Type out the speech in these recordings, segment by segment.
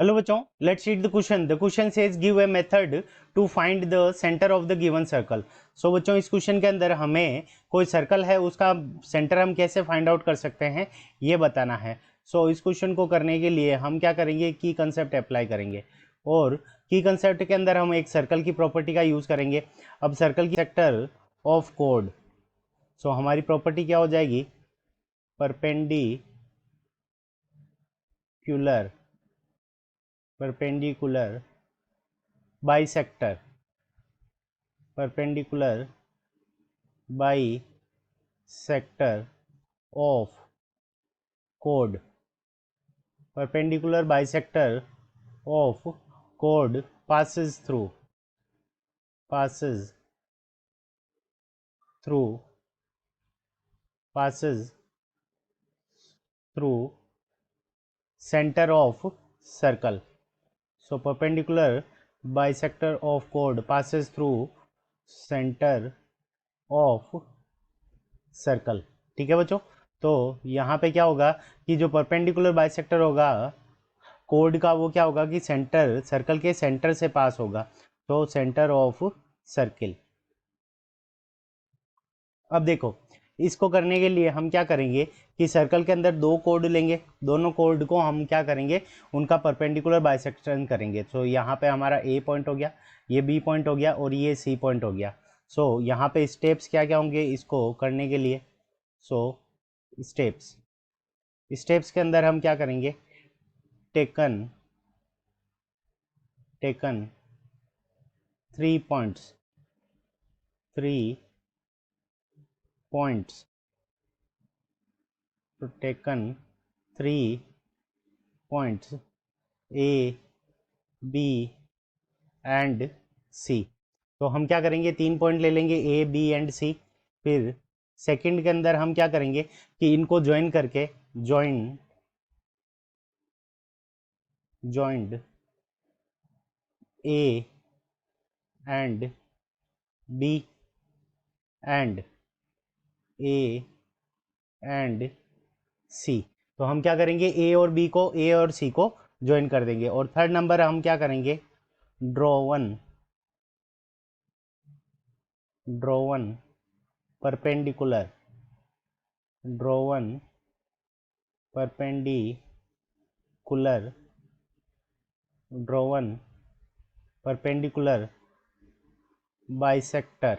Hello बच्चों, let's read the question. The question says give a method to find the centre of the given circle. So बच्चों, इस question के अंदर हमें कोई सर्कल है उसका सेंटर हम कैसे फाइंड आउट कर सकते हैं ये बताना है। सो इस क्वेश्चन को करने के लिए हम क्या करेंगे, की कंसेप्ट अप्लाई करेंगे और की कंसेप्ट के अंदर हम एक सर्कल की प्रॉपर्टी का यूज़ करेंगे। अब सर्कल की सेक्टर ऑफ कोड, सो हमारी प्रॉपर्टी क्या हो जाएगी, perpendicular bisector, perpendicular bisector of code, perpendicular bisector of code passes through center of circle. So perpendicular bisector of chord passes through center of circle. ठीक है बच्चों, तो यहाँ पे क्या होगा कि जो परपेंडिकुलर बाइसेक्टर होगा कोड का वो क्या होगा कि सेंटर, सर्कल के सेंटर से पास होगा, तो सेंटर ऑफ सर्किल। अब देखो, इसको करने के लिए हम क्या करेंगे कि सर्कल के अंदर दो कोड लेंगे, दोनों कोड को हम क्या करेंगे, उनका परपेंडिकुलर बाइसेक्शन करेंगे। तो यहाँ पे हमारा ए पॉइंट हो गया, ये बी पॉइंट हो गया और ये सी पॉइंट हो गया। सो यहाँ पे स्टेप्स क्या क्या होंगे इसको करने के लिए। सो स्टेप्स के अंदर हम क्या करेंगे, टेकन 3 पॉइंट्स तो taken 3 points A B and C. तो हम क्या करेंगे, 3 पॉइंट ले लेंगे ए बी एंड सी। फिर सेकंड के अंदर हम क्या करेंगे कि इनको ज्वाइन करके joined A and B and A and C. तो हम क्या करेंगे, ए और बी को, ए और सी को ज्वाइन कर देंगे। और थर्ड नंबर हम क्या करेंगे, draw one perpendicular bisector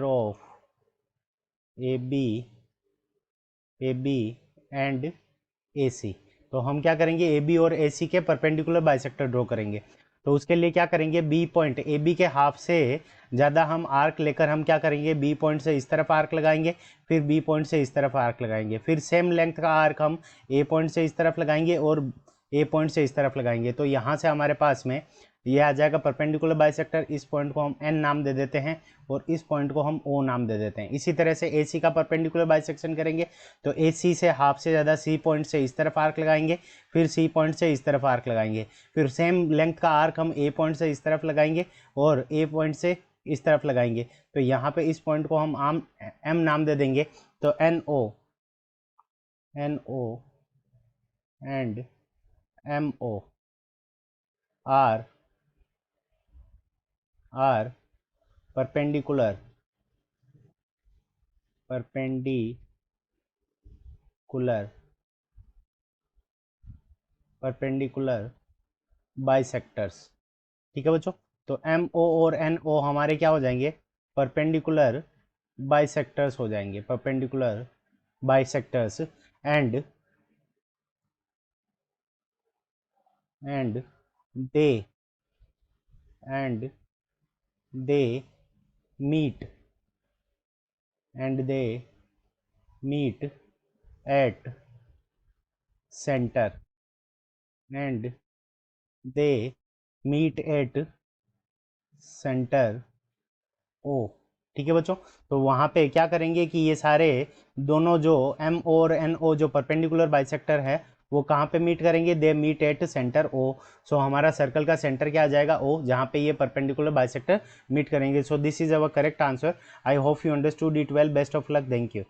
of A B and A C. तो हम क्या करेंगे, ए बी और ए सी के परपेंडिकुलर बाइसेक्टर ड्रॉ करेंगे। तो उसके लिए क्या करेंगे, बी पॉइंट ए बी के हाफ से ज़्यादा हम आर्क लेकर हम क्या करेंगे, बी पॉइंट से इस तरफ आर्क लगाएंगे, फिर बी पॉइंट से इस तरफ आर्क लगाएंगे, फिर सेम लेंथ का आर्क हम ए पॉइंट से इस तरफ लगाएंगे और ए पॉइंट से इस तरफ लगाएंगे। तो यहाँ से हमारे पास में ये आ जाएगा परपेंडिकुलर बाइसेक्टर। इस पॉइंट को हम एन नाम दे देते हैं और इस पॉइंट को हम ओ नाम दे देते हैं। इसी तरह से ए सी का परपेंडिकुलर बाइसेक्शन करेंगे तो ए सी से हाफ से ज़्यादा सी पॉइंट से इस तरफ आर्क लगाएंगे, फिर सी पॉइंट से इस तरफ आर्क लगाएंगे, फिर सेम लेंथ का आर्क हम ए पॉइंट से इस तरफ लगाएंगे और ए पॉइंट से इस तरफ लगाएंगे। तो यहाँ पे इस पॉइंट को हम एम नाम दे देंगे। तो N O and M O R perpendicular bisectors. ठीक है बच्चों, तो एम ओ और एन ओ हमारे क्या हो जाएंगे, परपेंडिकुलर बाइसेक्टर्स हो जाएंगे, perpendicular bisectors and they meet at center ओ। ठीक है बच्चों, तो वहाँ पे क्या करेंगे कि ये सारे दोनों जो एम ओ और एन ओ जो परपेंडिकुलर बाइसेक्टर है वो कहाँ पे मीट करेंगे, they meet at centre O. So हमारा सर्कल का सेंटर क्या आ जाएगा, ओ, जहाँ पे ये परपेंडिकुलर बाइसेक्टर मीट करेंगे। So this is our correct answer. I hope you understood it well. Best of luck, thank you.